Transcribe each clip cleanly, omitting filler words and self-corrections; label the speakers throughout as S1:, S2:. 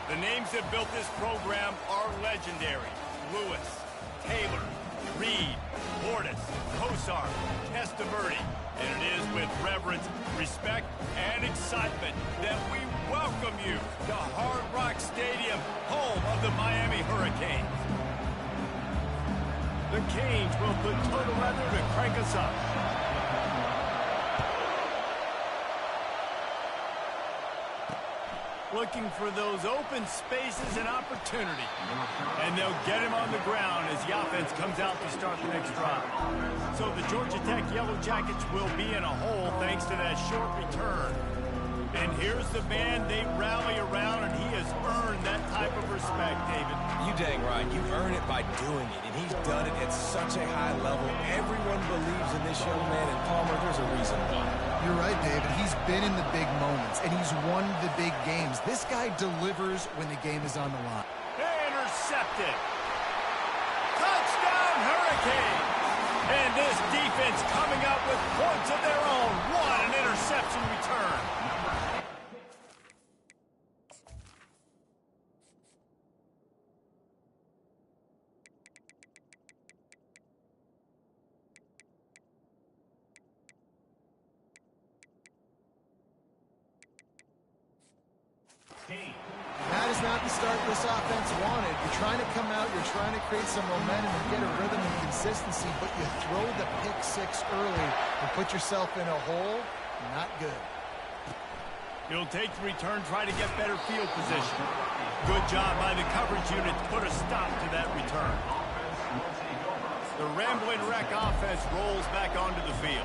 S1: The names that built this program are legendary. Lewis, Taylor, Reed, Portis, Kosar, Testaverde. And it is with reverence, respect, and excitement that we welcome you to Hard Rock Stadium, home of the Miami Hurricanes. The Canes will put total leather to crank us up. Looking for those open spaces and opportunity. And they'll get him on the ground as the offense comes out to start the next drive. So the Georgia Tech Yellow Jackets will be in a hole thanks to that short return. And here's the man they rally around, and he has earned that type of respect, David.
S2: You dang right. You earn it by doing it, and he's done it at such a high level. Everyone believes in this young man, and Palmer, there's a reason why.
S3: You're right, David. He's been in the big moments, and he's won the big games. This guy delivers when the game is on the line.
S1: Intercepted. Touchdown, Hurricanes! And this defense coming up with points of their own. What an interception return.
S3: That is not the start this offense wanted. You're trying to come out, you're trying to create some momentum and get a rhythm and consistency, but you throw the pick six early and put yourself in a hole. Not good.
S1: He'll take the return, try to get better field position. Good job by the coverage unit to put a stop to that return. The Ramblin' Wreck offense rolls back onto the field.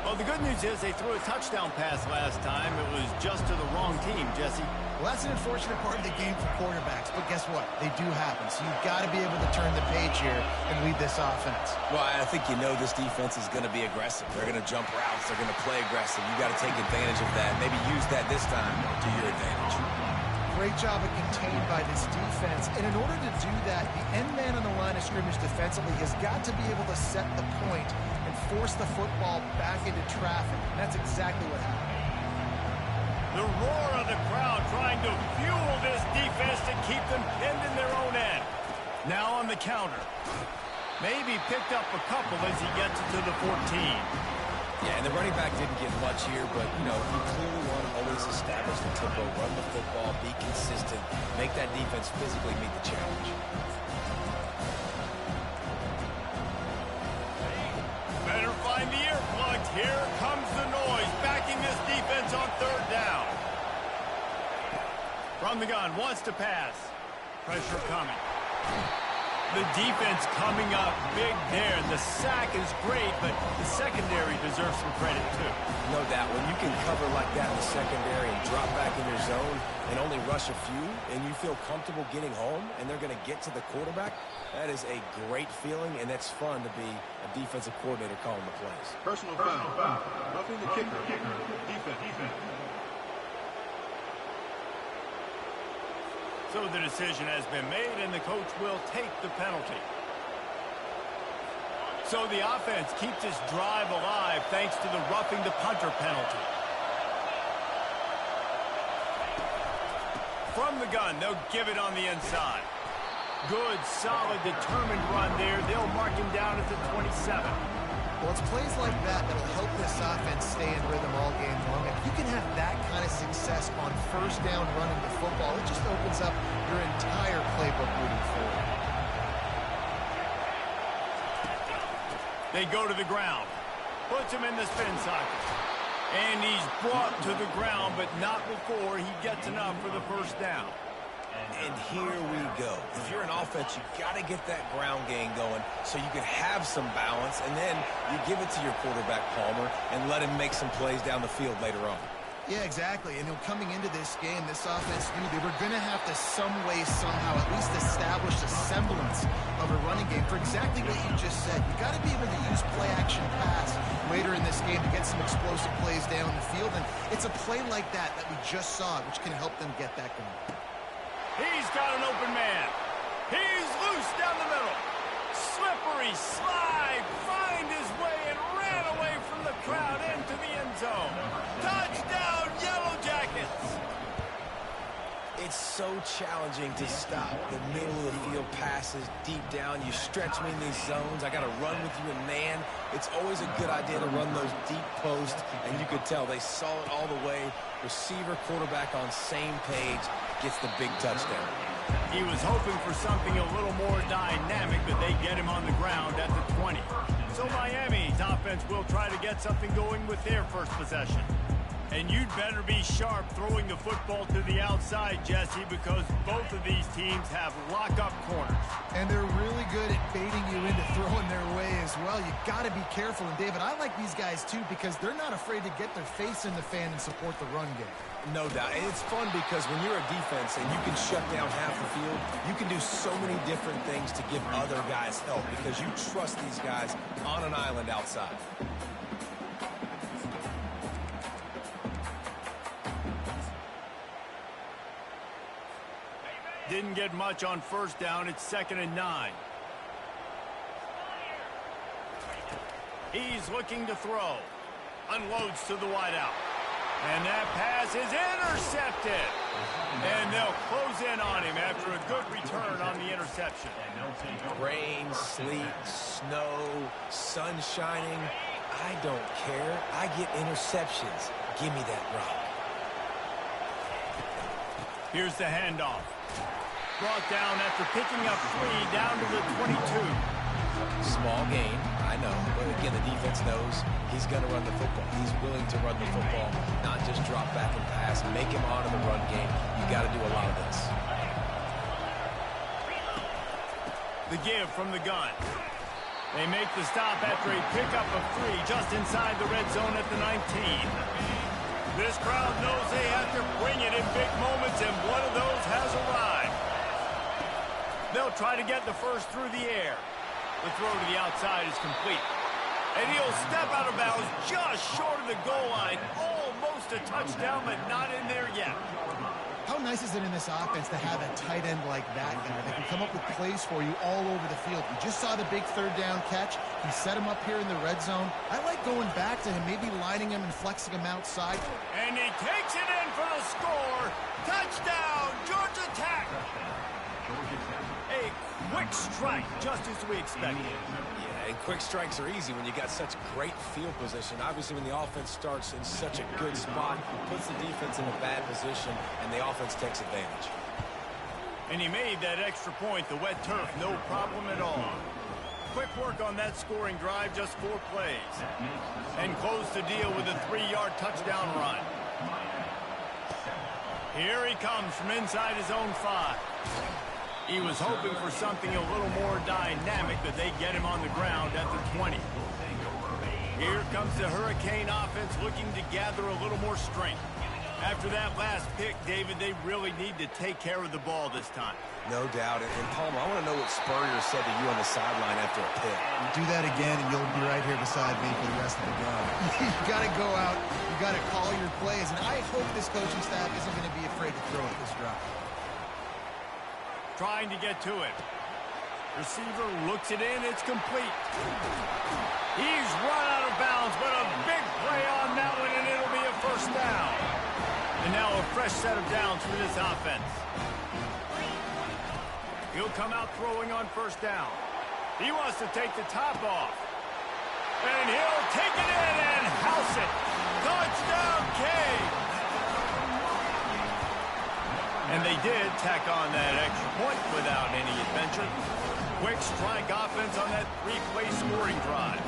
S1: Well, the good news is they threw a touchdown pass last time. It was just to the wrong team, Jesse.
S3: Well, that's an unfortunate part of the game for quarterbacks, but guess what? They do happen, so you've got to be able to turn the page here and lead this offense.
S2: Well, I think you know this defense is going to be aggressive. They're going to jump routes. They're going to play aggressive. You got to take advantage of that. Maybe use that this time to your advantage.
S3: Great job of contained by this defense. And in order to do that, the end man on the line of scrimmage defensively has got to be able to set the point and force the football back into traffic. And that's exactly what happened.
S1: The roar of the crowd trying to fuel this defense to keep them pinned in their own end. Now on the counter. Maybe picked up a couple as he gets it to the 14.
S2: Yeah, and the running back didn't get much here, but, you know, you clearly want to always establish the tempo, run the football, be consistent, make that defense physically meet the challenge.
S1: Better find the earplugs. Here comes the noise, backing this defense on third down. From the gun, wants to pass. Pressure coming. The defense coming up big there. The sack is great, but the secondary deserves some credit, too.
S2: No doubt. When you can cover like that in the secondary and drop back in your zone and only rush a few, and you feel comfortable getting home, and they're going to get to the quarterback, that is a great feeling, and it's fun to be a defensive coordinator calling the plays.
S4: Personal foul. Roughing the kicker. Defense.
S1: So the decision has been made, and the coach will take the penalty. So the offense keeps its drive alive thanks to the roughing the punter penalty. From the gun, they'll give it on the inside. Good, solid, determined run there. They'll mark him down at the 27.
S3: Well, it's plays like that that'll help this offense stay in rhythm all game long. If you can have that kind of success on first down running the football, it just opens up your entire playbook moving forward.
S1: They go to the ground. Puts him in the spin socket. And he's brought to the ground, but not before he gets enough for the first down.
S2: And here we go. If you're an offense, you got to get that ground game going so you can have some balance, and then you give it to your quarterback, Palmer, and let him make some plays down the field later on.
S3: Yeah, exactly. And coming into this game, this offense knew they were going to have to some way, somehow, at least establish a semblance of a running game for exactly what you just said. You got to be able to use play-action pass later in this game to get some explosive plays down the field, and it's a play like that we just saw, which can help them get that going.
S1: He's got an open man. He's loose down the middle. Slippery slide, find his way and ran away from the crowd into the end zone. Touchdown, Yellow Jackets!
S2: It's so challenging to stop the middle of the field passes deep down. You stretch me in these zones. I got to run with you in man. It's always a good idea to run those deep posts, and you could tell they saw it all the way. Receiver, quarterback on same page, gets the big touchdown.
S1: He was hoping for something a little more dynamic, but they get him on the ground at the 20. So Miami's offense will try to get something going with their first possession. And you'd better be sharp throwing the football to the outside, Jesse, because both of these teams have lock-up corners.
S3: And they're really good at baiting you into throwing their way as well. You got to be careful. And, David, I like these guys, too, because they're not afraid to get their face in the fan and support the run game.
S2: No doubt. And it's fun because when you're a defense and you can shut down half the field, you can do so many different things to give other guys help because you trust these guys on an island outside.
S1: Didn't get much on first down. It's 2nd and 9. He's looking to throw. Unloads to the wideout. And that pass is intercepted. And they'll close in on him after a good return on the interception.
S2: Rain, sleet, snow, sun shining. I don't care. I get interceptions. Give me that rock.
S1: Here's the handoff. Brought down after picking up 3 down to the 22.
S2: Small gain, I know. But again, the defense knows he's going to run the football. He's willing to run the football, not just drop back and pass. Make him honor the run game. You got to do a lot of this.
S1: The give from the gun. They make the stop after a pickup of 3 just inside the red zone at the 19. This crowd knows they have to bring it in big moments, and one of those has arrived. They'll try to get the first through the air. The throw to the outside is complete. And he'll step out of bounds just short of the goal line. Almost a touchdown, but not in there yet.
S3: How nice is it in this offense to have a tight end like that guy that can come up with plays for you all over the field? You just saw the big third down catch. He set him up here in the red zone. I like going back to him, maybe lining him and flexing him outside.
S1: And he takes it in for the score. Touchdown, Georgia Tech. A quick strike, just as we expected.
S2: Yeah, and quick strikes are easy when you got such great field position. Obviously, when the offense starts in such a good spot, puts the defense in a bad position, and the offense takes advantage.
S1: And he made that extra point, the wet turf, no problem at all. Quick work on that scoring drive, just 4 plays. And close the deal with a 3-yard touchdown run. Here he comes from inside his own 5. He was hoping for something a little more dynamic, but they get him on the ground at the 20. Here comes the Hurricane offense looking to gather a little more strength. After that last pick, David, they really need to take care of the ball this time.
S2: No doubt. And Palmer, I want to know what Spurrier said to you on the sideline after a pick.
S3: Do that again, and you'll be right here beside me for the rest of the game. You got to go out. You got to call your plays. And I hope this coaching staff isn't going to be afraid to throw at this drive.
S1: Trying to get to it. Receiver looks it in. It's complete. He's run out of bounds, but a big play on that one, and it'll be a first down. And now a fresh set of downs for this offense. He'll come out throwing on first down. He wants to take the top off. And he'll take it in and house it. Touchdown, King. And they did tack on that extra point without any adventure. Quick strike offense on that 3-play scoring drive.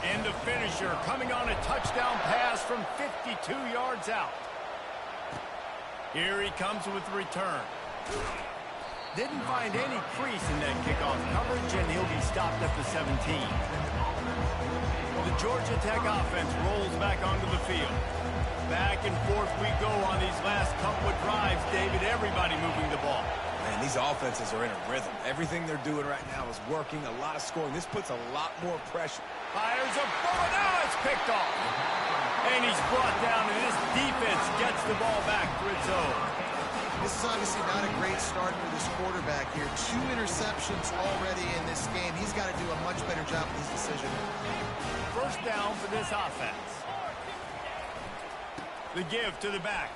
S1: And the finisher coming on a touchdown pass from 52 yards out. Here he comes with the return. Didn't find any crease in that kickoff coverage, and he'll be stopped at the 17. The Georgia Tech offense rolls back onto the field. Back and forth we go on these last couple of drives, David. Everybody moving the ball.
S2: Man, these offenses are in a rhythm. Everything they're doing right now is working. A lot of scoring. This puts a lot more pressure.
S1: Fires a bullet. Now it's picked off. And he's brought down, and this defense gets the ball back for its own.
S3: This is obviously not a great start for this quarterback here. 2 interceptions already in this game. He's got to do a much better job with his decision.
S1: First down for this offense. The give to the back.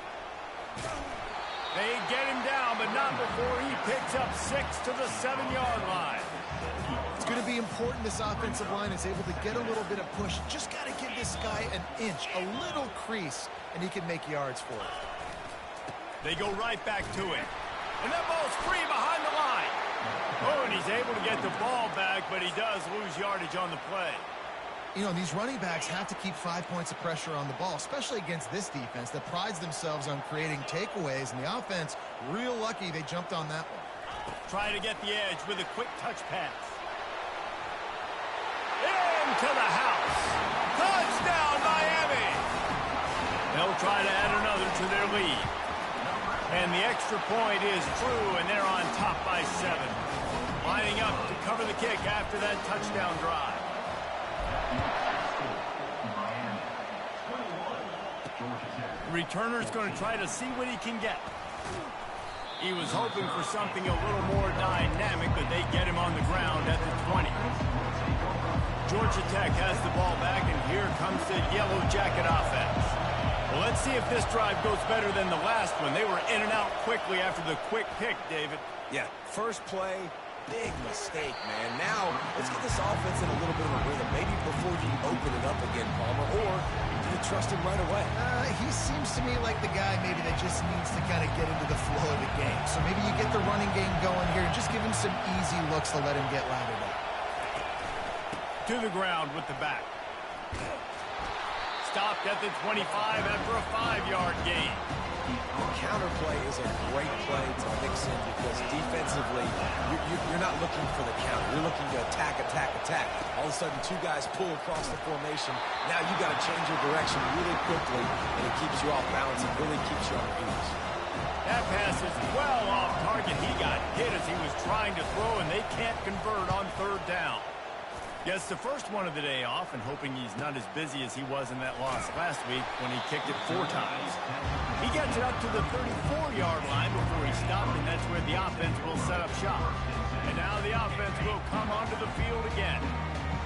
S1: They get him down, but not before he picks up 6 to the 7-yard line.
S3: It's going to be important this offensive line is able to get a little bit of push. Just got to give this guy an inch, a little crease, and he can make yards for it.
S1: They go right back to it. And that ball's free behind the line. Oh, and he's able to get the ball back, but he does lose yardage on the play.
S3: You know, these running backs have to keep 5 points of pressure on the ball, especially against this defense that prides themselves on creating takeaways. And the offense, real lucky they jumped on that one.
S1: Try to get the edge with a quick touch pass. Into the house. Touchdown, Miami. They'll try to add another to their lead. And the extra point is true, and they're on top by 7. Lining up to cover the kick after that touchdown drive. Returner's going to try to see what he can get. He was hoping for something a little more dynamic, but they get him on the ground at the 20. Georgia Tech has the ball back, and here comes the Yellow Jacket offense. Well, let's see if this drive goes better than the last one. They were in and out quickly after the quick pick, David.
S2: Yeah, first play, big mistake, man. Now, let's get this offense in a little bit of a rhythm. Maybe before you open it up again, Palmer, or do you trust him right away?
S3: He seems to me like the guy maybe that just needs to kind of get into the flow of the game. So maybe you get the running game going here and just give him some easy looks to let him get lathered up.
S1: To the ground with the back. Stopped at the 25 after a 5-yard gain.
S2: The counter play is a great play to mix in because defensively, you're not looking for the counter. You're looking to attack, attack, attack. All of a sudden, 2 guys pull across the formation. Now you got to change your direction really quickly, and it keeps you off balance and really keeps you on your heels.
S1: That pass is well off target. He got hit as he was trying to throw, and they can't convert on 3rd down. Gets the first one of the day off and hoping he's not as busy as he was in that loss last week when he kicked it 4 times. He gets it up to the 34-yard line before he stopped, and that's where the offense will set up shop. And now the offense will come onto the field again.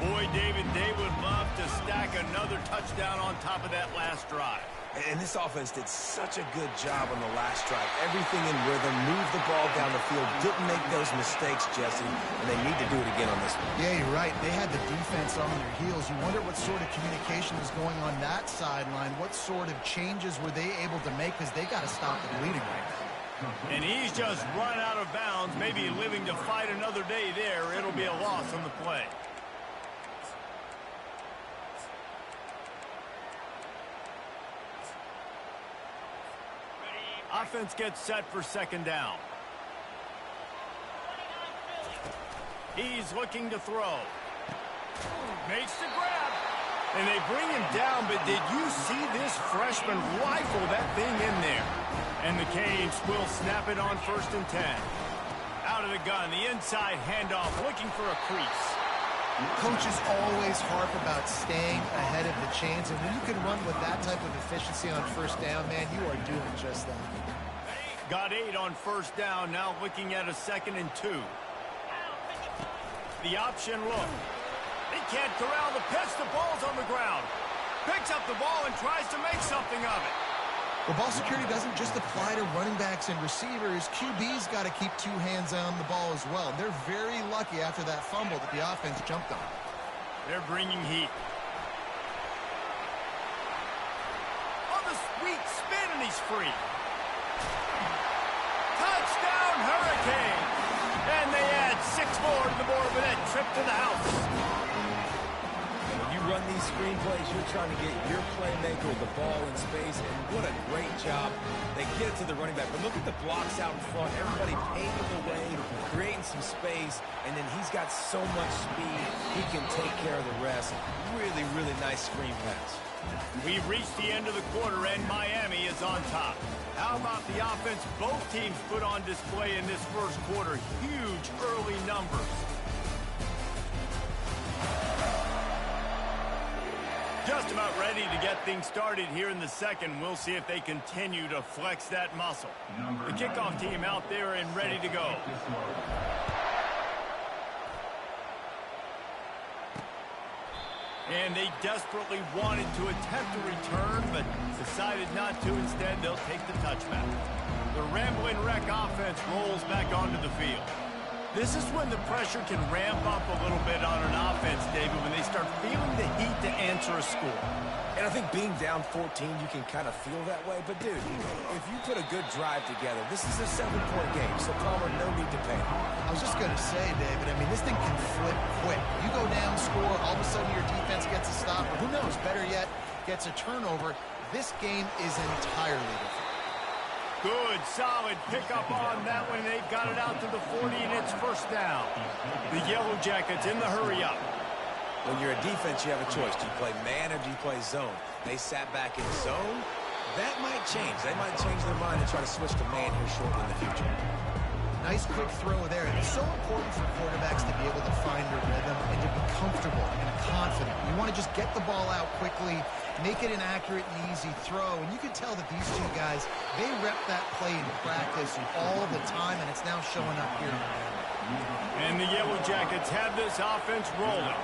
S1: Boy, David, they would love to stack another touchdown on top of that last drive.
S2: And this offense did such a good job on the last drive. Everything in rhythm, moved the ball down the field, didn't make those mistakes, Jesse, and they need to do it again on this one.
S3: Yeah, you're right. They had the defense on their heels. You wonder what sort of communication is going on that sideline. What sort of changes were they able to make because they got to stop the bleeding right now.
S1: And he's just run out of bounds, maybe living to fight another day there. It'll be a loss on the play. Offense gets set for 2nd down. He's looking to throw. Makes the grab. And they bring him down, but did you see this freshman rifle that thing in there? And the Canes will snap it on 1st and 10. Out of the gun, the inside handoff, looking for a crease.
S3: Coaches always harp about staying ahead of the chains, and when you can run with that type of efficiency on 1st down, man, you are doing just that.
S1: Got 8 on 1st down, now looking at a 2nd and 2. The option look. They can't corral the pitch, the ball's on the ground. Picks up the ball and tries to make something of it.
S3: Well, ball security doesn't just apply to running backs and receivers. QB's got to keep 2 hands on the ball as well. They're very lucky after that fumble that the offense jumped on.
S1: They're bringing heat. On the sweet spin, and he's free. Touchdown, Hurricane! And they add 6 more to the board with that trip to the house.
S2: Run these screenplays, you're trying to get your playmaker the ball in space, and what a great job. They get it to the running back, but look at the blocks out in front. Everybody paving the way, creating some space, and then he's got so much speed, he can take care of the rest. Really, really nice screen pass.
S1: We've reached the end of the quarter, and Miami is on top. How about the offense both teams put on display in this first quarter? Huge early numbers. Just about ready to get things started here in the second. We'll see if they continue to flex that muscle. The kickoff team out there and ready to go. And they desperately wanted to attempt a return, but decided not to. Instead, they'll take the touchback. The Rambling Wreck offense rolls back onto the field. This is when the pressure can ramp up a little bit on an offense, David, when they start feeling the heat to answer a score.
S2: And I think being down 14, you can kind of feel that way. But, dude, if you put a good drive together, this is a 7-point game, so Palmer, no need to panic.
S3: I was just going to say, David, I mean, this thing can flip quick. You go down, score, all of a sudden your defense gets a stop, or who knows, better yet, gets a turnover. This game is entirely different.
S1: Good, solid pickup on that one. They've got it out to the 40, and it's first down. The Yellow Jackets in the hurry up.
S2: When you're a defense, you have a choice. Do you play man or do you play zone? They sat back in zone. That might change. They might change their mind and try to switch to man here shortly in the future.
S3: Nice quick throw there. And it's so important for quarterbacks to be able to find their rhythm and to be comfortable and confident. You want to just get the ball out quickly, make it an accurate and easy throw. And you can tell that these two guys, they rep that play in practice all the time, and it's now showing up here.
S1: And the Yellow Jackets have this offense rolling.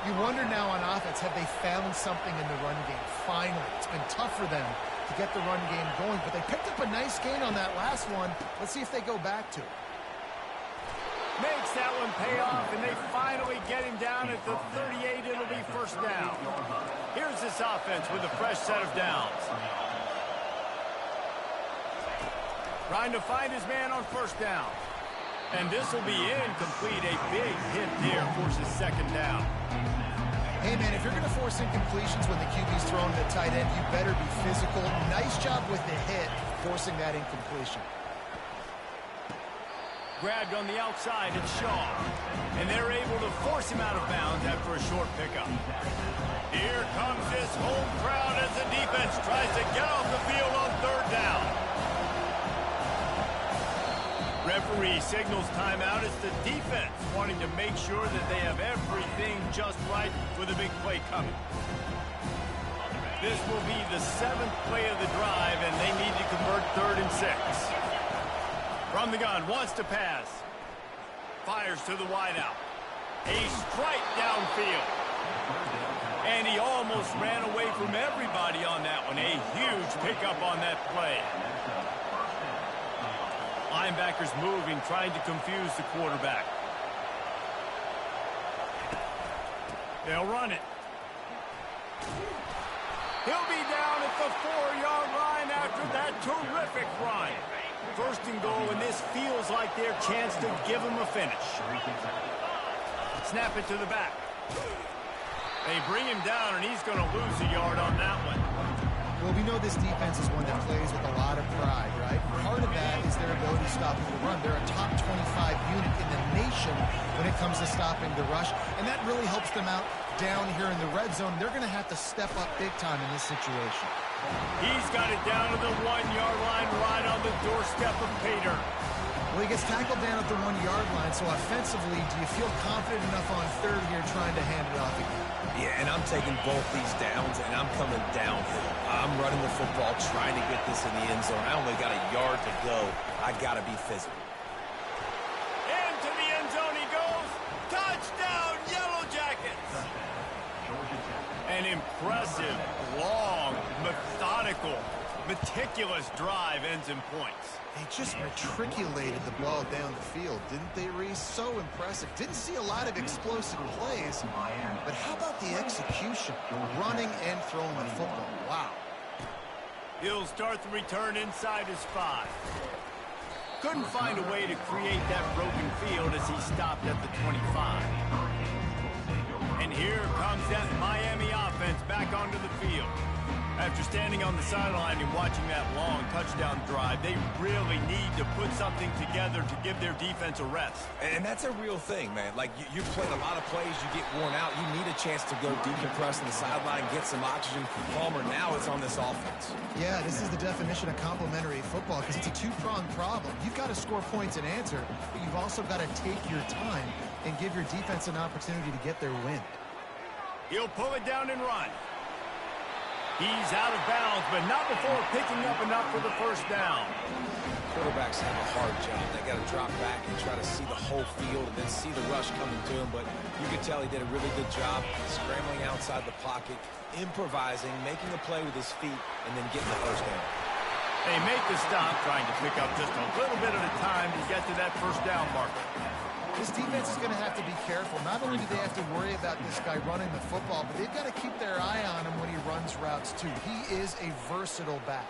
S3: You wonder now on offense, have they found something in the run game? Finally, it's been tough for them to get the run game going, but they picked up a nice gain on that last one. Let's see if they go back to it.
S1: Makes that one pay off, and they finally get him down at the 38. It'll be first down. Here's this offense with a fresh set of downs. Trying to find his man on first down. And this will be incomplete. A big hit there forces second down.
S3: Hey, man, if you're going to force incompletions when the QB's throwing the tight end, you better be physical. Nice job with the hit, forcing that incompletion.
S1: Grabbed on the outside, it's Shaw. And they're able to force him out of bounds after a short pickup. Here comes this home crowd as the defense tries to get off the field on third down. Referee signals timeout. It's the defense wanting to make sure that they have everything just right with a big play coming. This will be the 7th play of the drive, and they need to convert 3rd and 6. From the gun, wants to pass. Fires to the wideout. A strike downfield. And he almost ran away from everybody on that one. A huge pickup on that play. Linebackers moving, trying to confuse the quarterback. They'll run it. He'll be down at the 4-yard line after that terrific run. First and goal, and this feels like their chance to give him a finish. Snap it to the back. They bring him down, and he's going to lose a yard on that one.
S3: Well, we know this defense is one that plays with a lot of pride, right? Part of that is their ability to stop the run. They're a top 25 unit in the nation when it comes to stopping the rush, and that really helps them out down here in the red zone. They're going to have to step up big time in this situation.
S1: He's got it down to the 1-yard line right on the doorstep of Pater.
S3: Well, he gets tackled down at the 1-yard line, so offensively, do you feel confident enough on third here trying to hand it off again?
S2: Yeah, and I'm taking both these downs, and I'm coming downhill. I'm running the football, trying to get this in the end zone. I only got a yard to go. I got to be physical.
S1: Into the end zone he goes. Touchdown, Yellow Jackets. An impressive, long, methodical, meticulous drive ends in points.
S3: They just matriculated the ball down the field, didn't they, Reese? So impressive. Didn't see a lot of explosive plays, but how about the execution? Running and throwing the football. Wow.
S1: He'll start the return inside his 5. Couldn't find a way to create that broken field as he stopped at the 25. And here comes that Miami offense back onto the field. After standing on the sideline and watching that long touchdown drive, they really need to put something together to give their defense a rest.
S2: And that's a real thing, man. Like, you played a lot of plays, you get worn out, you need a chance to go decompress on the sideline, get some oxygen. Palmer, now it's on this offense.
S3: Yeah, this is the definition of complementary football because it's a two-pronged problem. You've got to score points and answer, but you've also got to take your time and give your defense an opportunity to get their win.
S1: He'll pull it down and run. He's out of bounds, but not before picking up enough for the first down.
S2: Quarterbacks have a hard job. They got to drop back and try to see the whole field and then see the rush coming to him. But you can tell he did a really good job scrambling outside the pocket, improvising, making a play with his feet, and then getting the first down.
S1: They make the stop, trying to pick up just a little bit at a time to get to that first down marker.
S3: This defense is going to have to be careful. Not only do they have to worry about this guy running the football, but they've got to keep their eye on him when he runs routes too. He is a versatile back.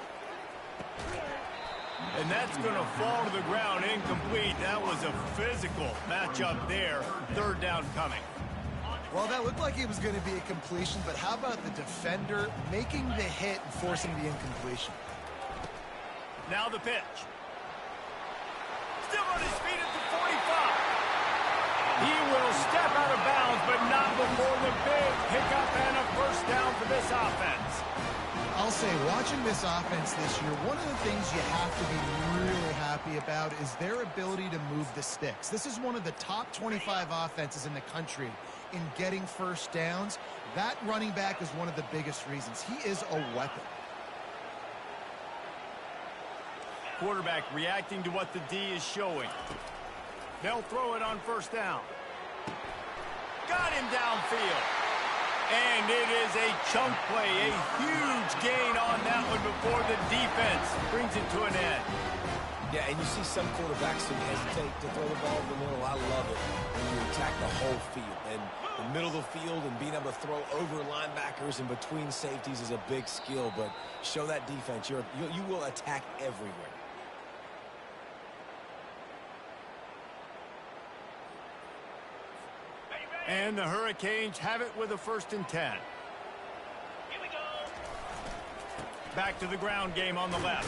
S1: And that's going to fall to the ground incomplete. That was a physical matchup there. Third down coming.
S3: Well, that looked like it was going to be a completion, but how about the defender making the hit and forcing the incompletion?
S1: Now the pitch. Still on his feet at the 45. He will step out of bounds, but not before the big pickup and a first down for this offense.
S3: I'll say, watching this offense this year, one of the things you have to be really happy about is their ability to move the sticks. This is one of the top 25 offenses in the country in getting first downs. That running back is one of the biggest reasons. He is a weapon.
S1: Quarterback reacting to what the D is showing. They'll throw it on first down. Got him downfield. And it is a chunk play, a huge gain on that one before the defense brings it to an end.
S2: Yeah, and you see some quarterbacks who hesitate to throw the ball in the middle. I love it when you attack the whole field. And the middle of the field and being able to throw over linebackers and between safeties is a big skill. But show that defense. You will attack everywhere.
S1: And the Hurricanes have it with a 1st and 10. Back to the ground game on the left.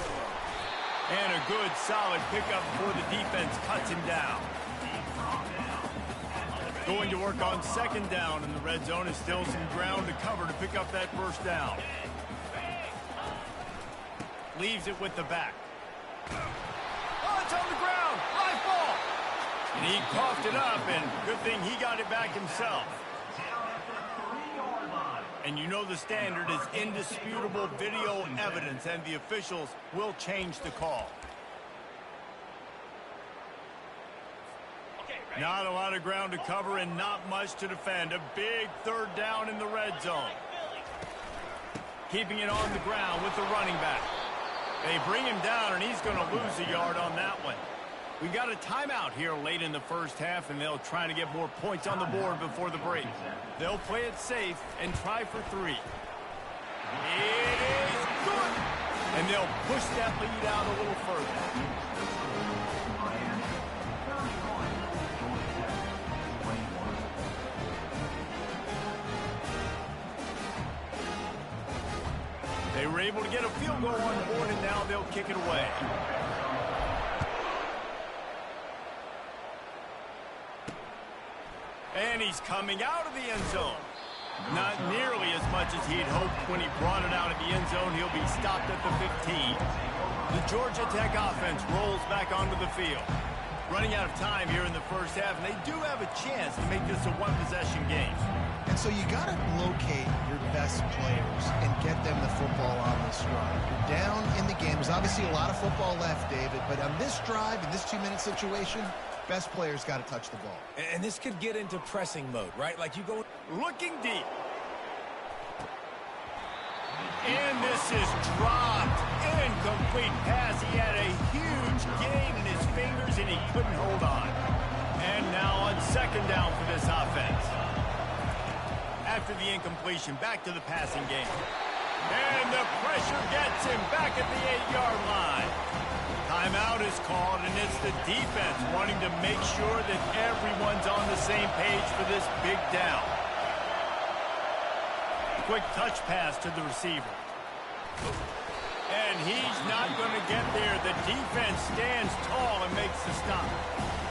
S1: And a good, solid pickup before the defense cuts him down. Going to work on 2nd down, and the red zone is still some ground to cover to pick up that first down. Leaves it with the back. Oh, it's on the ground. High ball. And he coughed it up, and good thing he got it back himself. And you know the standard is indisputable video evidence, and the officials will change the call. Not a lot of ground to cover and not much to defend. A big 3rd down in the red zone. Keeping it on the ground with the running back. They bring him down, and he's going to lose a yard on that one. We got a timeout here late in the first half, and they'll try to get more points on the board before the break. They'll play it safe and try for 3. It is good! And they'll push that lead out a little further. They were able to get a field goal on the board, and now they'll kick it away. And he's coming out of the end zone. Not nearly as much as he'd hoped when he brought it out of the end zone. He'll be stopped at the 15. The Georgia Tech offense rolls back onto the field. Running out of time here in the first half, and they do have a chance to make this a one-possession game.
S3: And so you got to locate your best players and get them the football on this drive. You're down in the game. There's obviously a lot of football left, David, but on this drive, in this 2-minute situation, best players got to touch the ball.
S2: And this could get into pressing mode, right? Like you go
S1: looking deep. And this is dropped. Incomplete pass. He had a huge gain in his fingers, and he couldn't hold on. And now on 2nd down for this offense. After the incompletion, back to the passing game. And the pressure gets him back at the 8-yard line. Timeout is called, and it's the defense wanting to make sure that everyone's on the same page for this big down. Quick touch pass to the receiver. And he's not going to get there. The defense stands tall and makes the stop.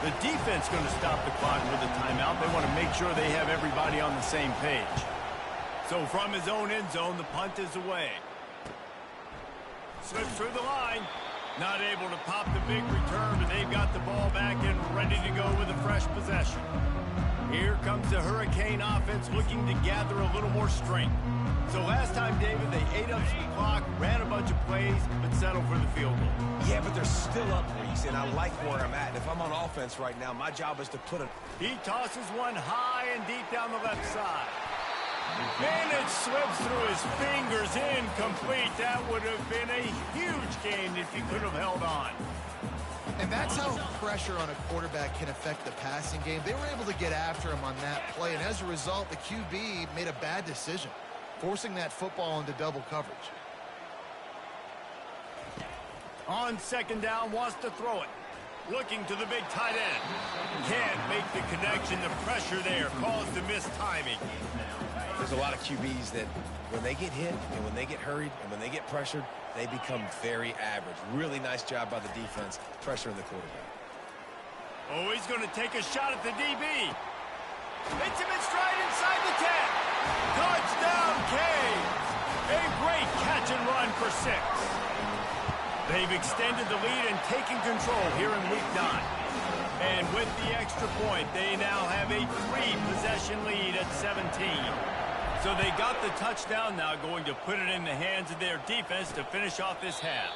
S1: The defense going to stop the clock with a timeout. They want to make sure they have everybody on the same page. So from his own end zone, the punt is away. Slips through the line. Not able to pop the big return, but they've got the ball back and ready to go with a fresh possession. Here comes the Hurricane offense looking to gather a little more strength. So last time, David, they ate up some clock, ran a bunch of plays, but settled for the field goal.
S2: Yeah, but they're still up, Reese, and I like where I'm at. And if I'm on offense right now, my job is to put it.
S1: He tosses one high and deep down the left side. And it slips through his fingers, incomplete. That would have been a huge gain if he could have held on.
S3: And that's how pressure on a quarterback can affect the passing game. They were able to get after him on that play, and as a result, the QB made a bad decision, forcing that football into double coverage.
S1: On second down, wants to throw it. Looking to the big tight end. Can't make the connection. The pressure there caused the missed timing.
S2: There's a lot of QBs that when they get hit and when they get hurried and when they get pressured, they become very average. Really nice job by the defense pressuring the quarterback.
S1: Oh, he's going to take a shot at the DB. Hits him in stride inside the 10. Touchdown, Canes. A great catch and run for 6. They've extended the lead and taken control here in Week 9. And with the extra point, they now have a 3-possession lead at 17. So they got the touchdown, now going to put it in the hands of their defense to finish off this half.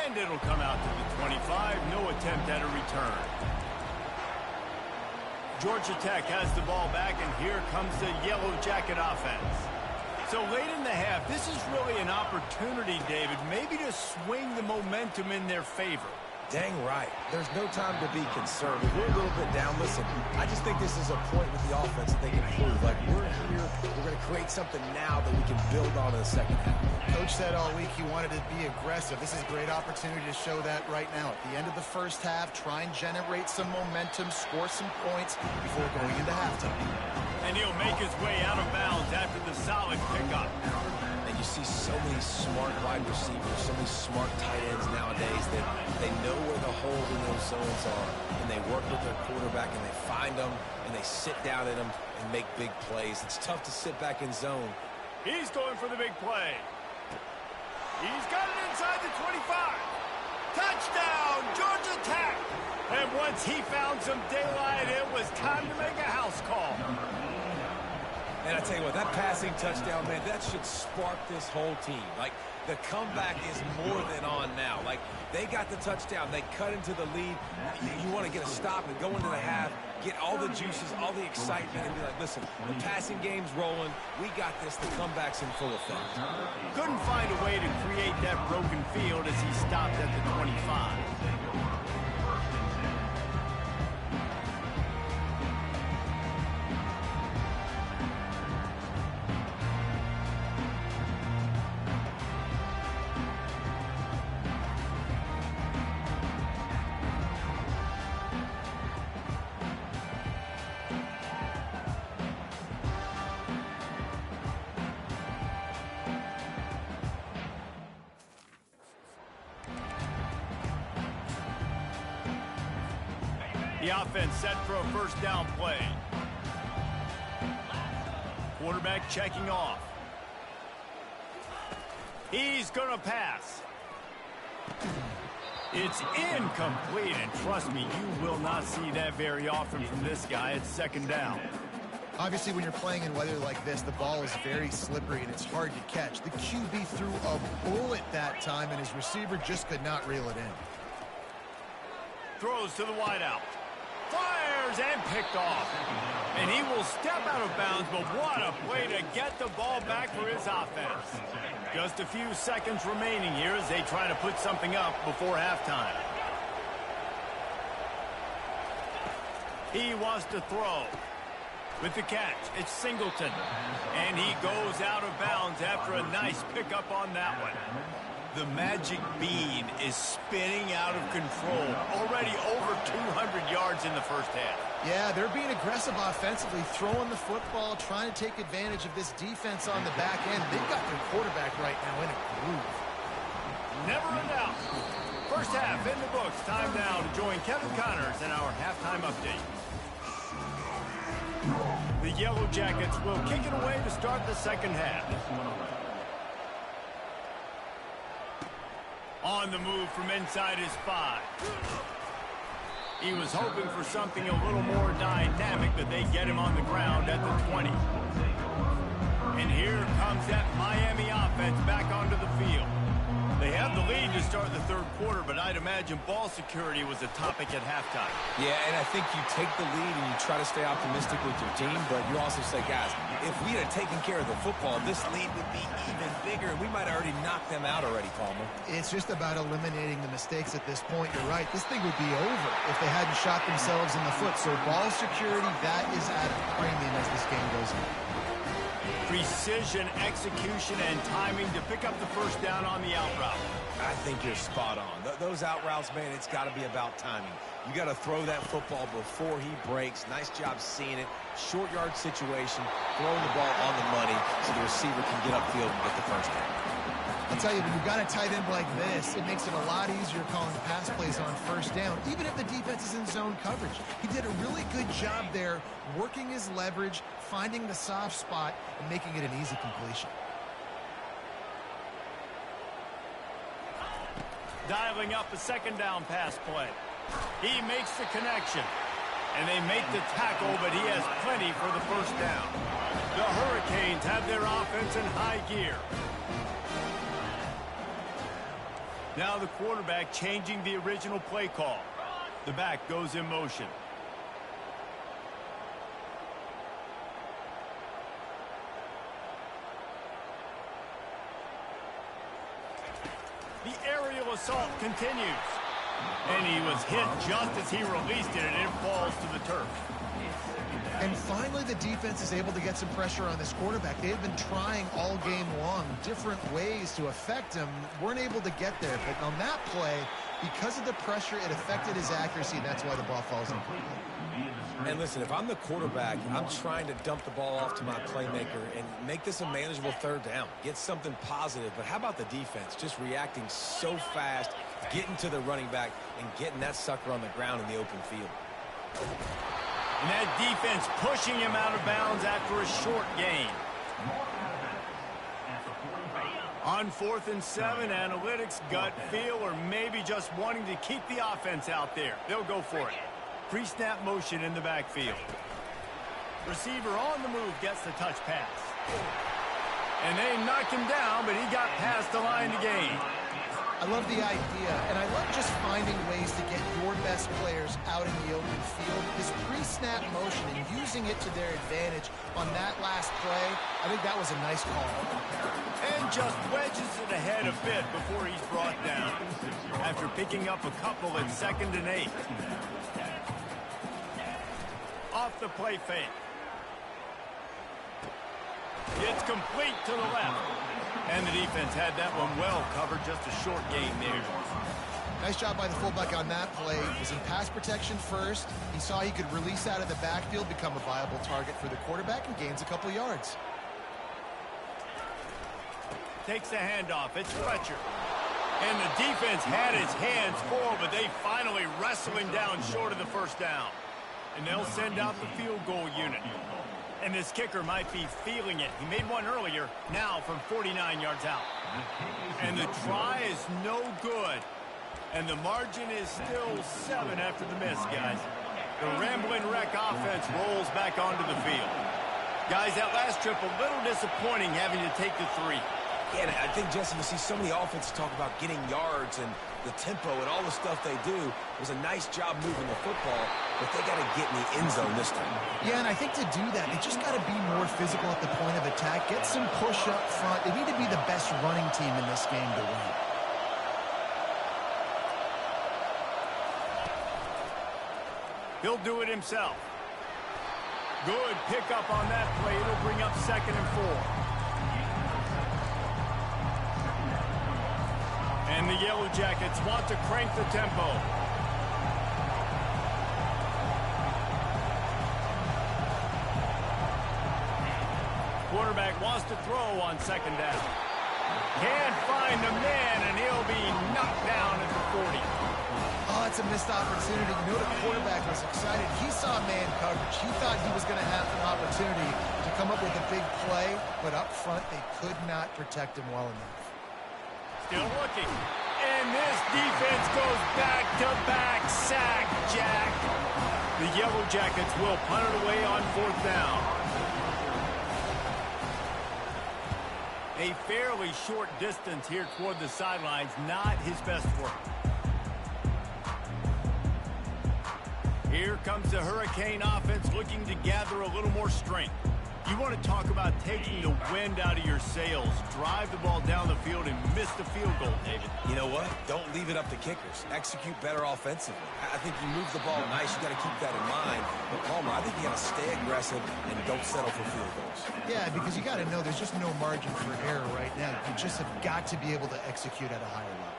S1: And it'll come out to the 25, no attempt at a return. Georgia Tech has the ball back, and here comes the Yellow Jacket offense. So late in the half, this is really an opportunity, David, maybe to swing the momentum in their favor.
S2: Dang right. There's no time to be conservative. We're a little bit down. Listen, I just think this is a point with the offense that they can improve. Like, we're here, we're going to create something now that we can build on in the second half.
S3: Coach said all week he wanted to be aggressive. This is a great opportunity to show that right now. At the end of the first half, try and generate some momentum, score some points before going into halftime.
S1: And he'll make his way out of bounds after the solid pickup.
S2: And you see so many smart wide receivers, so many smart tight ends nowadays that they know where the holes in those zones are, and they work with their quarterback, and they find them, and they sit down in them and make big plays. It's tough to sit back in zone.
S1: He's going for the big play. He's got it inside the 25. Touchdown, Georgia Tech. And once he found some daylight, it was time to make a house call.
S2: And I tell you what, that passing touchdown, man, that should spark this whole team. Like, the comeback is more than on now. Like, they got the touchdown. They cut into the lead. You want to get a stop and go into the half, get all the juices, all the excitement, and be like, listen, the passing game's rolling. We got this. The comeback's in full effect.
S1: Couldn't find a way to create that broken field as he stopped at the 25. The offense set for a first down play. Quarterback checking off. He's going to pass. It's incomplete, and trust me, you will not see that very often from this guy. It's second down.
S3: Obviously, when you're playing in weather like this, the ball is very slippery and it's hard to catch. The QB threw a bullet that time, and his receiver just could not reel it in.
S1: Throws to the wideout. Fires and picked off. And he will step out of bounds, but what a play to get the ball back for his offense. Just a few seconds remaining here as they try to put something up before halftime. He wants to throw. With the catch, it's Singleton. And he goes out of bounds after a nice pickup on that one. The magic bean is spinning out of control. Already over 200 yards in the first half.
S3: Yeah, they're being aggressive offensively, throwing the football, trying to take advantage of this defense on the back end. They've got their quarterback right now in a groove.
S1: Never in doubt. First half in the books. Time now to join Kevin Connors in our halftime update. The Yellow Jackets will kick it away to start the second half. On the move from inside his 5. He was hoping for something a little more dynamic, but they get him on the ground at the 20. And here comes that Miami offense back onto the field. They have the lead to start the third quarter, but I'd imagine ball security was a topic at halftime.
S2: Yeah, and I think you take the lead and you try to stay optimistic with your team, but you also say, guys, if we had taken care of the football, this lead would be even bigger, and we might have already knocked them out already, Palmer.
S3: It's just about eliminating the mistakes at this point. You're right. This thing would be over if they hadn't shot themselves in the foot. So ball security, that is at a premium as this game goes on.
S1: Precision, execution, and timing to pick up the first down on the out route.
S2: I think you're spot on. Those out routes, man, it's got to be about timing. You got to throw that football before he breaks. Nice job seeing it. Short yard situation, throwing the ball on the money so the receiver can get upfield and get the first down.
S3: I'll tell you, when you've got a tight end like this, it makes it a lot easier calling pass plays on first down, even if the defense is in zone coverage. He did a really good job there, working his leverage, finding the soft spot, and making it an easy completion.
S1: Dialing up a second down pass play. He makes the connection. And they make the tackle, but he has plenty for the first down. The Hurricanes have their offense in high gear. Now the quarterback changing the original play call. The back goes in motion. The aerial assault continues. And he was hit just as he released it, and it falls to the turf.
S3: And finally, the defense is able to get some pressure on this quarterback. They've been trying all game long different ways to affect him. Weren't able to get there. But on that play, because of the pressure, it affected his accuracy, and that's why the ball falls incomplete.
S2: And listen, if I'm the quarterback, I'm trying to dump the ball off to my playmaker and make this a manageable third down. Get something positive. But how about the defense? Just reacting so fast, getting to the running back, and getting that sucker on the ground in the open field.
S1: And that defense pushing him out of bounds after a short gain. On 4th and 7, analytics, gut feel, or maybe just wanting to keep the offense out there. They'll go for it. Pre-snap motion in the backfield. Receiver on the move gets the touch pass. And they knock him down, but he got past the line to gain.
S3: I love the idea, and I love just finding ways to get your best players out in the open field. This pre-snap motion and using it to their advantage on that last play, I think that was a nice call.
S1: And just wedges it ahead a bit before he's brought down. After picking up a couple at 2nd and 8. Off the play fake. It's complete to the left. And the defense had that one well covered, just a short gain there.
S3: Nice job by the fullback on that play. He was in pass protection first. He saw he could release out of the backfield, become a viable target for the quarterback, and gains a couple yards.
S1: Takes the handoff. It's Fletcher. And the defense had his hands full, but they finally wrestle him down short of the first down. And they'll send out the field goal unit. And this kicker might be feeling it. He made one earlier, now from 49 yards out. And the try is no good. And the margin is still 7 after the miss, guys. The Ramblin' Wreck offense rolls back onto the field. Guys, that last trip, a little disappointing having to take the 3.
S2: Yeah, I think, Jesse, you see so many offenses talk about getting yards and the tempo and all the stuff they do. It was a nice job moving the football, but they got to get in the end zone this time.
S3: Yeah, and I think to do that, they just got to be more physical at the point of attack, get some push up front. They need to be the best running team in this game to win.
S1: He'll do it himself. Good pickup on that play. It'll bring up 2nd and 4. And the Yellow Jackets want to crank the tempo. Quarterback wants to throw on 2nd down. Can't find the man, and he'll be knocked down at the 40.
S3: Oh, it's a missed opportunity. You know, the quarterback was excited. He saw man coverage. He thought he was going to have an opportunity to come up with a big play, but up front, they could not protect him well enough.
S1: Still looking. And this defense goes back-to-back sack, Jack. The Yellow Jackets will punt it away on 4th down. A fairly short distance here toward the sidelines, not his best work. Here comes the Hurricane offense looking to gather a little more strength. You want to talk about taking the wind out of your sails. Drive the ball down the field and miss the field goal, David.
S2: You know what? Don't leave it up to kickers. Execute better offensively. I think you move the ball nice. You got to keep that in mind. But Palmer, I think you got to stay aggressive and don't settle for field goals.
S3: Yeah, because you got to know there's just no margin for error right now. You just have got to be able to execute at a higher level.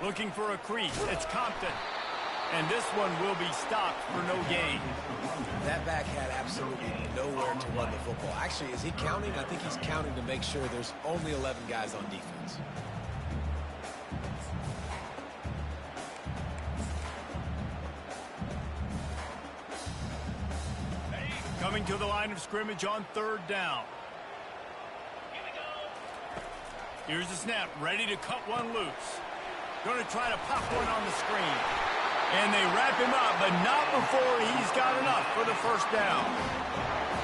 S1: Looking for a crease. It's Compton. And this one will be stopped for no gain.
S2: That back had absolutely nowhere to run the football. Actually, is he counting? I think he's counting to make sure there's only 11 guys on defense.
S1: Coming to the line of scrimmage on 3rd down. Here's the snap, ready to cut one loose. Going to try to pop one on the screen. And they wrap him up, but not before he's got enough for the 1st down.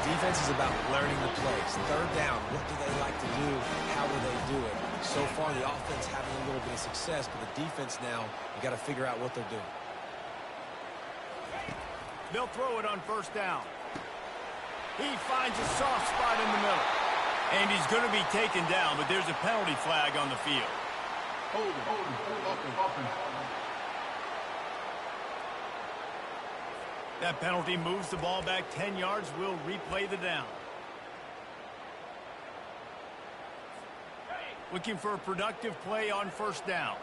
S2: Defense is about learning the plays. 3rd down, what do they like to do? How will they do it? So far, the offense having a little bit of success, but the defense now, you got to figure out what they're doing.
S1: They'll throw it on 1st down. He finds a soft spot in the middle. And he's going to be taken down, but there's a penalty flag on the field. That penalty moves the ball back 10 yards. We'll replay the down. Looking for a productive play on 1st down.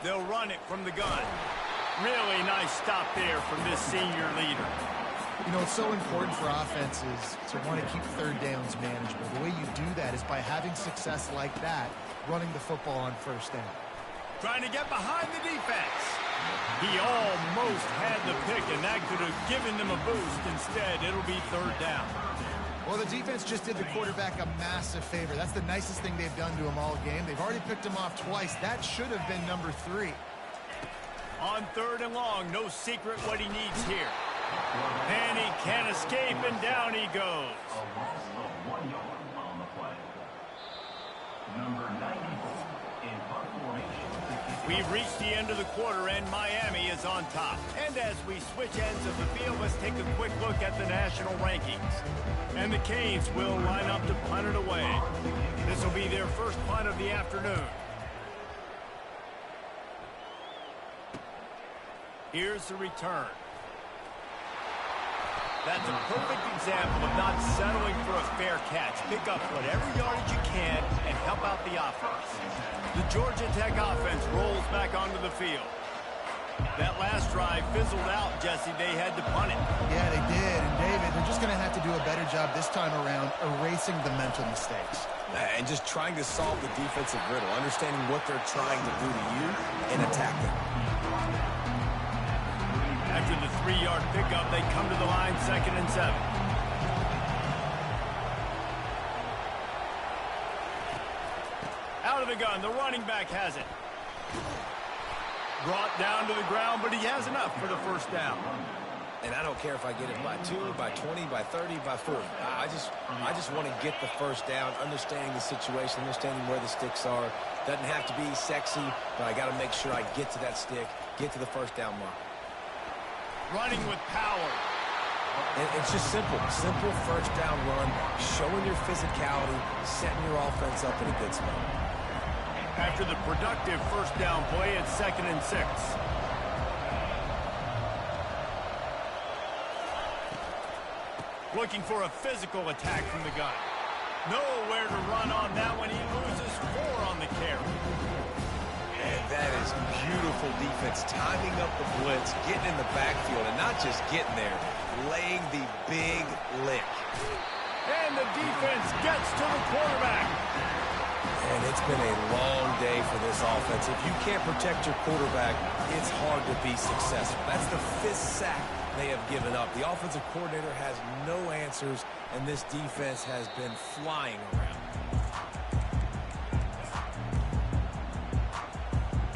S1: They'll run it from the gun. Really nice stop there from this senior leader.
S3: You know, it's so important for offenses to want to keep 3rd downs manageable. The way you do that is by having success like that, running the football on 1st down.
S1: Trying to get behind the defense. He almost had the pick, and that could have given them a boost. Instead, it'll be 3rd down.
S3: Well, the defense just did the quarterback a massive favor. That's the nicest thing they've done to him all game. They've already picked him off twice. That should have been number 3.
S1: On 3rd and long, no secret what he needs here. And he can't escape, and down he goes. We've reached the end of the quarter, and Miami is on top. And as we switch ends of the field, let's take a quick look at the national rankings. And the Canes will line up to punt it away. This will be their first punt of the afternoon. Here's the return. That's a perfect example of not settling for a fair catch. Pick up whatever yardage you can and help out the offense. The Georgia Tech offense rolls back onto the field. That last drive fizzled out, Jesse. They had to punt it.
S3: Yeah, they did. And David, they're just going to have to do a better job this time around erasing the mental mistakes.
S2: And just trying to solve the defensive riddle, understanding what they're trying to do to you and attack them.
S1: After the 3-yard pickup, they come to the line 2nd and 7. Out of the gun, the running back has it. Brought down to the ground, but he has enough for the 1st down.
S2: And I don't care if I get it by 2, by 20, by 30, by 40. I just want to get the 1st down, understanding the situation, understanding where the sticks are. Doesn't have to be sexy, but I got to make sure I get to that stick, get to the 1st down mark.
S1: Running with power.
S2: And it's just simple. Simple 1st down run, showing your physicality, setting your offense up in a good spot.
S1: After the productive 1st down play, it's 2nd and 6. Looking for a physical attack from the gun. Nowhere to run on that one. He loses 4 on the carry.
S2: And that is beautiful defense, timing up the blitz, getting in the backfield, and not just getting there, laying the big lick.
S1: And the defense gets to the quarterback.
S2: And it's been a long day for this offense. If you can't protect your quarterback, it's hard to be successful. That's the 5th sack they have given up. The offensive coordinator has no answers, and this defense has been flying around.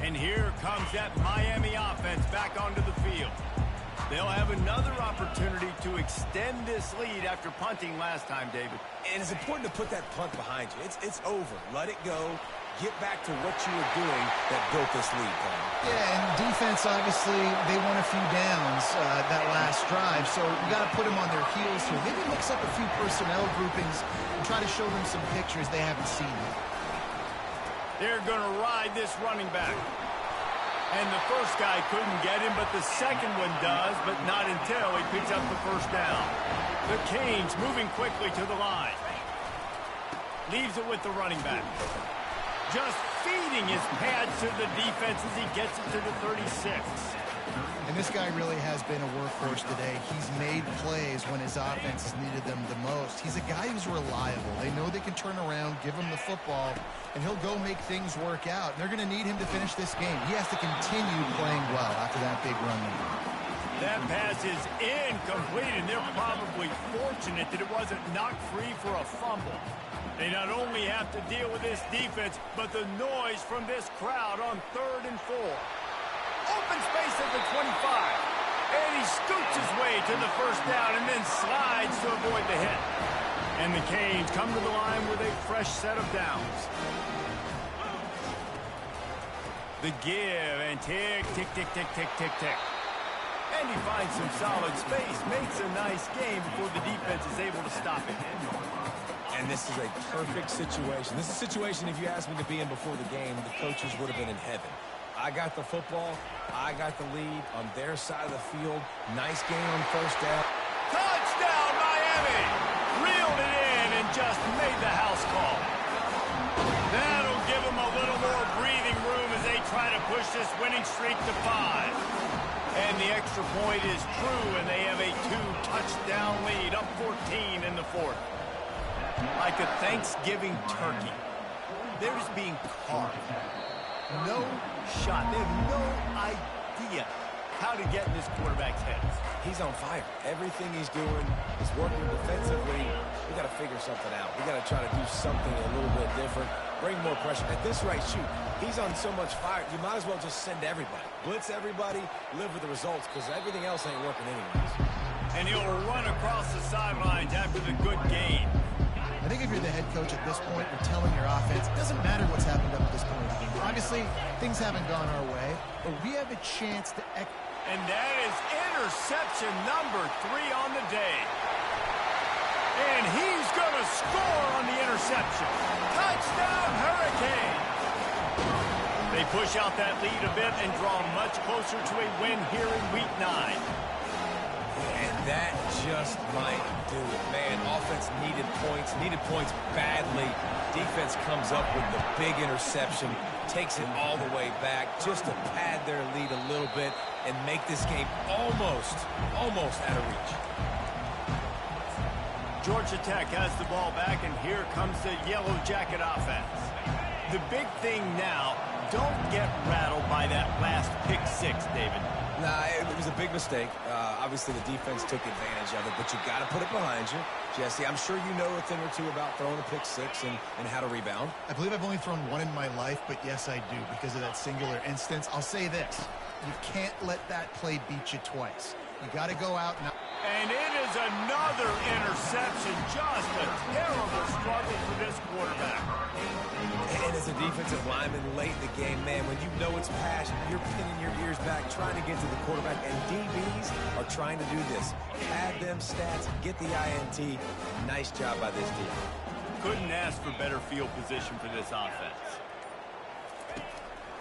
S1: And here comes that Miami offense back onto the field. They'll have another opportunity to extend this lead after punting last time, David.
S2: And it's important to put that punt behind you. It's over. Let it go. Get back to what you were doing that built this lead, Tom.
S3: Yeah, and defense, obviously, they won a few downs that last drive, so you got to put them on their heels here. Maybe mix up a few personnel groupings and try to show them some pictures they haven't seen yet.
S1: They're going to ride this running back. And the first guy couldn't get him, but the second one does, but not until he picks up the first down. The Canes moving quickly to the line. Leaves it with the running back. Just feeding his pads to the defense as he gets it to the 36.
S3: And this guy really has been a workhorse today. He's made plays when his offense has needed them the most. He's a guy who's reliable. They know they can turn around, give him the football, and he'll go make things work out. And they're going to need him to finish this game. He has to continue playing well after that big run.
S1: That pass is incomplete, and they're probably fortunate that it wasn't knocked free for a fumble. They not only have to deal with this defense, but the noise from this crowd on 3rd and 4. Open space at the 25. And he scoots his way to the first down and then slides to avoid the hit. And the Canes come to the line with a fresh set of downs. The give and tick, tick, tick, tick, tick, tick, tick. And he finds some solid space, makes a nice game before the defense is able to stop it.
S2: And this is a perfect situation. This is a situation, if you asked me to be in before the game, the coaches would have been in heaven. I got the football. I got the lead on their side of the field. Nice game on first down.
S1: Touchdown, Miami! Reeled it in and just made the house call. That'll give them a little more breathing room as they try to push this winning streak to 5. And the extra point is true, and they have a 2-touchdown lead, up 14 in the 4th. Like a Thanksgiving turkey, they're just being carved. No shot. They have no idea how to get in this quarterback's heads.
S2: He's on fire. Everything he's doing is working defensively. We got to figure something out. We got to try to do something a little bit different. Bring more pressure. At this rate, shoot, he's on so much fire, you might as well just send everybody. Blitz everybody, live with the results, because everything else ain't working anyways.
S1: And he'll run across the sidelines after the good game.
S3: I think if you're the head coach at this point, you're telling your offense, it doesn't matter what's happened up to this point in the game. Obviously, things haven't gone our way, but we have a chance to...
S1: And that is interception number 3 on the day. And he's going to score on the interception. Touchdown, Hurricane! They push out that lead a bit and draw much closer to a win here in Week 9.
S2: And that just might do it. Man, offense needed points badly. Defense comes up with the big interception, takes it all the way back just to pad their lead a little bit and make this game almost out of reach.
S1: Georgia Tech has the ball back, and here comes the Yellow Jacket offense. The big thing now, don't get rattled by that last pick 6, David.
S2: Nah, it was a big mistake. Obviously, the defense took advantage of it, but you got to put it behind you. Jesse, I'm sure you know a thing or two about throwing a pick 6 and how to rebound.
S3: I believe I've only thrown one in my life, but yes, I do, because of that singular instance. I'll say this. You can't let that play beat you twice. You got to go out and...
S1: And it is another interception. Just a terrible struggle for this quarterback.
S2: And as a defensive lineman late in the game, man, when you know it's passion, you're pinning your ears back, trying to get to the quarterback, and DBs are trying to do this. Pad them stats, get the INT. Nice job by this team.
S1: Couldn't ask for better field position for this offense.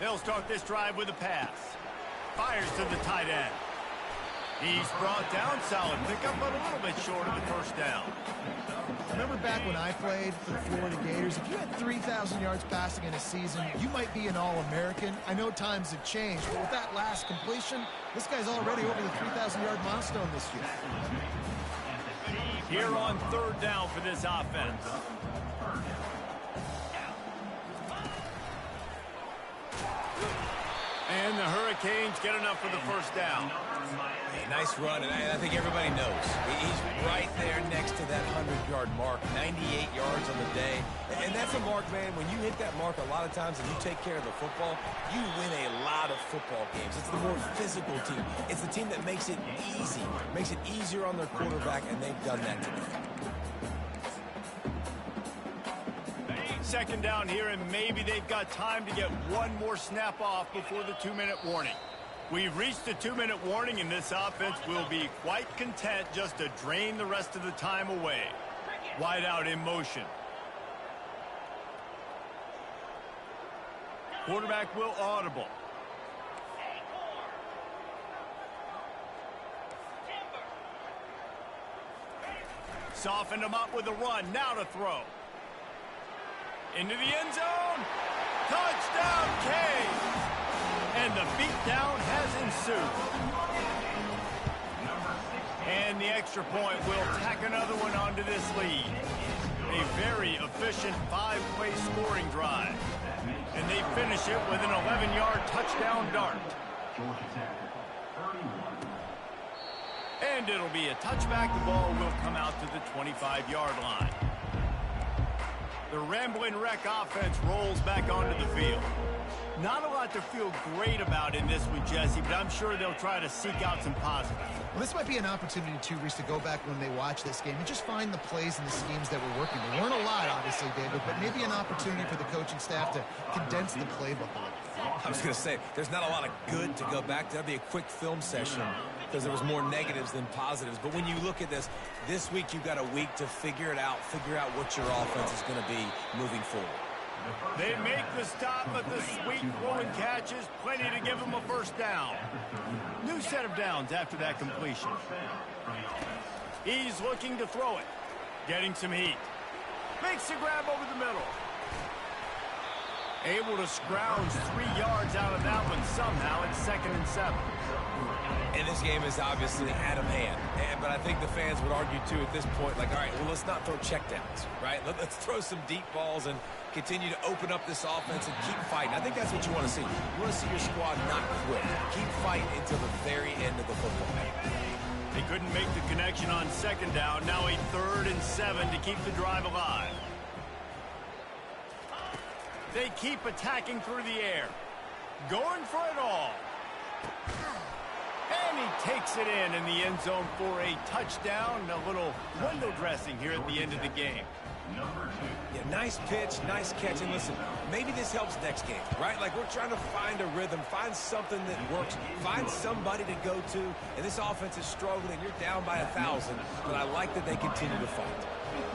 S1: They'll start this drive with a pass. Fires to the tight end. He's brought down, solid pickup, but a little bit short of the first down.
S3: Remember back when I played for the Florida Gators, if you had 3,000 yards passing in a season, you might be an All-American. I know times have changed, but with that last completion, this guy's already over the 3,000-yard milestone this year.
S1: Here on 3rd down for this offense. And the Hurricanes get enough for the first down.
S2: Hey, nice run, and I think everybody knows. He's right there next to that 100-yard mark, 98 yards on the day. And that's a mark, man. When you hit that mark a lot of times and you take care of the football, you win a lot of football games. It's the more physical team. It's the team that makes it easy, makes it easier on their quarterback, and they've done that today.
S1: Second down here, and maybe they've got time to get one more snap off before the 2-minute warning. We've reached the 2-minute warning, and this offense will be quite content just to drain the rest of the time away. Wide out in motion. Quarterback will audible. Softened him up with a run. Now to throw. Into the end zone. Touchdown, Canes. And the beatdown has ensued. And the extra point will tack another one onto this lead. A very efficient 5-play scoring drive. And they finish it with an 11-yard touchdown dart. And it'll be a touchback. The ball will come out to the 25-yard line. The Ramblin' Wreck offense rolls back onto the field. Not a lot to feel great about in this one, Jesse, but I'm sure they'll try to seek out some positives.
S3: Well, this might be an opportunity, too, Reese, to go back when they watch this game and just find the plays and the schemes that were working. There weren't a lot, obviously, David, but maybe an opportunity for the coaching staff to condense the playbook a little.
S2: I was going to say, there's not a lot of good to go back to. That'd be a quick film session because there was more negatives than positives. But when you look at this week you've got a week to figure it out, figure out what your offense is going to be moving forward.
S1: They make the stop, but the sweet throwing catch is plenty to give them a first down. New set of downs after that completion. He's looking to throw it. Getting some heat. Makes the grab over the middle. Able to scrounge 3 yards out of that one somehow. It's 2nd and 7.
S2: And this game is obviously out of hand. But I think the fans would argue, too, at this point, like, all right, well, let's not throw checkdowns, right? Let's throw some deep balls and continue to open up this offense and keep fighting. I think that's what you want to see. You want to see your squad not quit. Keep fighting until the very end of the football game.
S1: They couldn't make the connection on 2nd down. Now a 3rd and 7 to keep the drive alive. They keep attacking through the air. Going for it all. And he takes it in the end zone for a touchdown. A little window dressing here at the end of the game.
S2: Yeah, nice pitch, nice catch. And listen, maybe this helps next game, right? Like, we're trying to find a rhythm, find something that works, find somebody to go to. And this offense is struggling. You're down by 1,000, but I like that they continue to fight.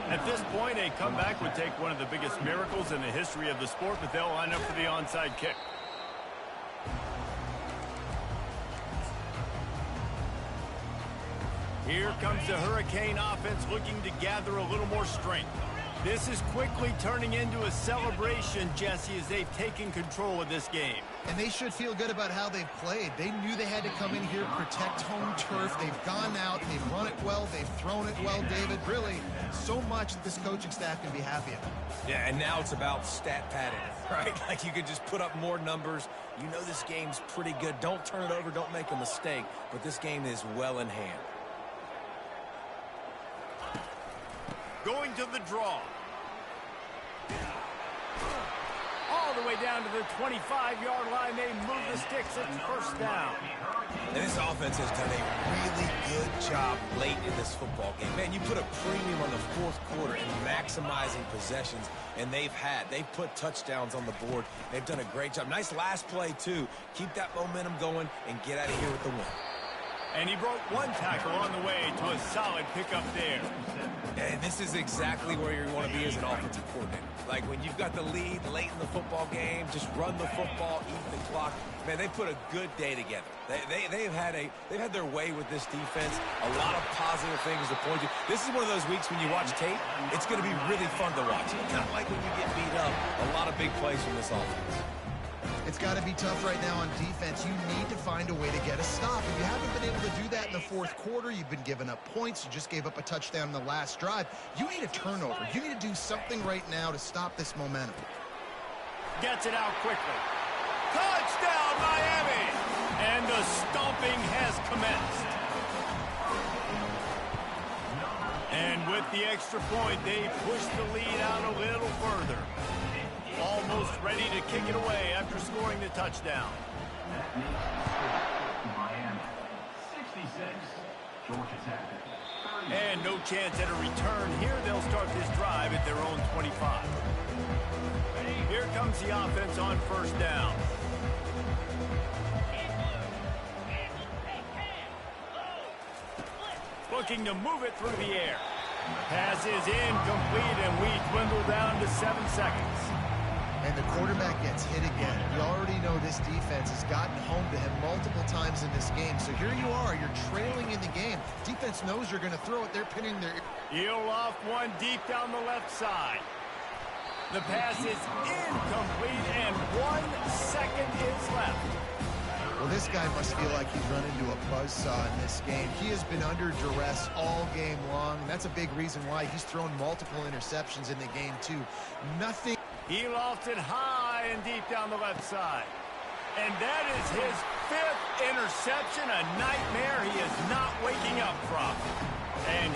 S1: At this point, a comeback would take one of the biggest miracles in the history of the sport, but they'll line up for the onside kick. Here comes the Hurricane offense looking to gather a little more strength. This is quickly turning into a celebration, Jesse, as they've taken control of this game.
S3: And they should feel good about how they've played. They knew they had to come in here, protect home turf. They've gone out, they've run it well, they've thrown it well, David. Really, so much that this coaching staff can be happy about.
S2: Yeah, and now it's about stat padding, right? Like, you could just put up more numbers. You know this game's pretty good. Don't turn it over, don't make a mistake. But this game is well in hand.
S1: Going to the draw. All the way down to the 25-yard line. They move the sticks. It's first down.
S2: And this offense has done a really good job late in this football game. Man, you put a premium on the 4th quarter in maximizing possessions, and they've put touchdowns on the board. They've done a great job. Nice last play, too. Keep that momentum going and get out of here with the win.
S1: And he broke one tackle on the way to a solid pickup there.
S2: And this is exactly where you want to be as an offensive coordinator. Like, when you've got the lead late in the football game, just run the football, eat the clock. Man, they put a good day together. They've had their way with this defense. A lot of positive things to point to. This is one of those weeks when you watch tape, it's going to be really fun to watch. Not like when you get beat up. A lot of big plays from this offense.
S3: It's got to be tough right now on defense. You need to find a way to get a stop. If you haven't been able to do that in the 4th quarter, you've been giving up points. You just gave up a touchdown in the last drive. You need a turnover. You need to do something right now to stop this momentum.
S1: Gets it out quickly. Touchdown, Miami! And the stomping has commenced. And with the extra point, they push the lead out a little further. Almost ready to kick it away after scoring the touchdown.
S5: Miami, 66, Georgia Tech.
S1: And no chance at a return here. They'll start this drive at their own 25. Here comes the offense on first down. Looking to move it through the air. Pass is incomplete, and we dwindle down to 7 seconds.
S3: And the quarterback gets hit again. We already know this defense has gotten home to him multiple times in this game. So here you are, you're trailing in the game. Defense knows you're going to throw it. They're pinning their...
S1: He'll off one deep down the left side. The pass is incomplete, and 1 second is left.
S3: Well, this guy must feel like he's run into a buzzsaw in this game. He has been under duress all game long. And that's a big reason why he's thrown multiple interceptions in the game, too. Nothing...
S1: He lofted high and deep down the left side. And that is his 5th interception, a nightmare he is not waking up from. And